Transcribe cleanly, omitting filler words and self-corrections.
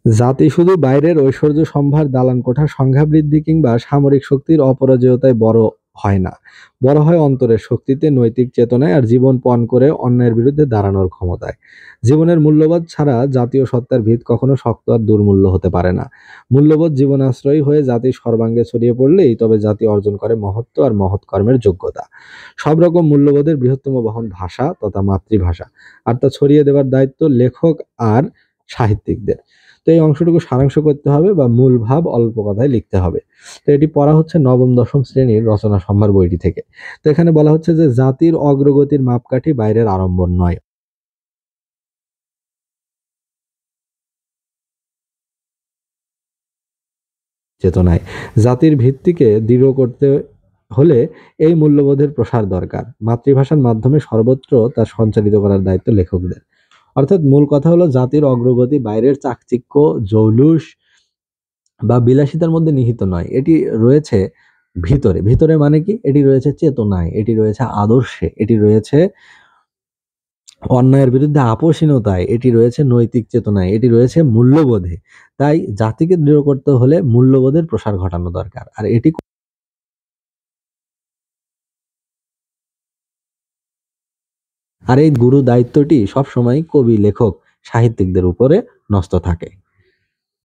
জাতি শুধু বাইরের ঐশ্বর্য সম্ভার, দালান কোঠা, সংখ্যা বৃদ্ধি কিংবা সামরিক শক্তির অপরাজেয়তায় বড় হয় না। বড় হয় অন্তরের শক্তিতে, নৈতিক চেতনায় আর জীবন পণ করে অন্যায়ের বিরুদ্ধে দাঁড়ানোর ক্ষমতায়। জীবনের মূল্যবোধ ছাড়া জাতীয় সত্তার ভিত কখনো শক্ত আর দুর্মূল্য হতে পারে না। মূল্যবোধ জীবনাশ্রয়ী হয়ে জাতির সর্বাঙ্গে ছড়িয়ে পড়লেই তবে জাতি অর্জন করে মহত্ব আর মহৎ কর্মের যোগ্যতা। সব রকম মূল্যবোধের বৃহত্তম বহন ভাষা তথা মাতৃভাষা, আর তা ছড়িয়ে দেওয়ার দায়িত্ব লেখক আর সাহিত্যিকদের। তো এই অংশটুকু সারাংশ করতে হবে বা মূল ভাব অল্প কথায় লিখতে হবে। তো এটি পড়া হচ্ছে নবম দশম শ্রেণীর রচনা সম্ভার বইটি থেকে। তো এখানে বলা হচ্ছে যে জাতির অগ্রগতির মাপকাঠি বাইরের আড়ম্বর নয়, চেতনায়। জাতির ভিত্তিকে দৃঢ় করতে হলে এই মূল্যবোধের প্রসার দরকার। মাতৃভাষার মাধ্যমে সর্বত্র তা সঞ্চারিত করার দায়িত্ব লেখকদের। অর্থাৎ মূল কথা হলো জাতির অগ্রগতি বাইরের চাকচিক্য, জৌলুস বা বিলাসিতার মধ্যে নিহিত নয়। এটি রয়েছে ভিতরে। ভিতরে মানে কি? এটি রয়েছে চেতনায়, এটি রয়েছে আদর্শে, এটি রয়েছে অন্যায়ের বিরুদ্ধে আপোষহীনতায়, এটি রয়েছে নৈতিক চেতনায়, এটি রয়েছে মূল্যবোধে। তাই জাতিকে দৃঢ় করতে হলে মূল্যবোধের প্রসার ঘটানো দরকার। আর এই গুরু দায়িত্বটি সবসময় কবি, লেখক, সাহিত্যিকদের উপরে ন্যস্ত থাকে।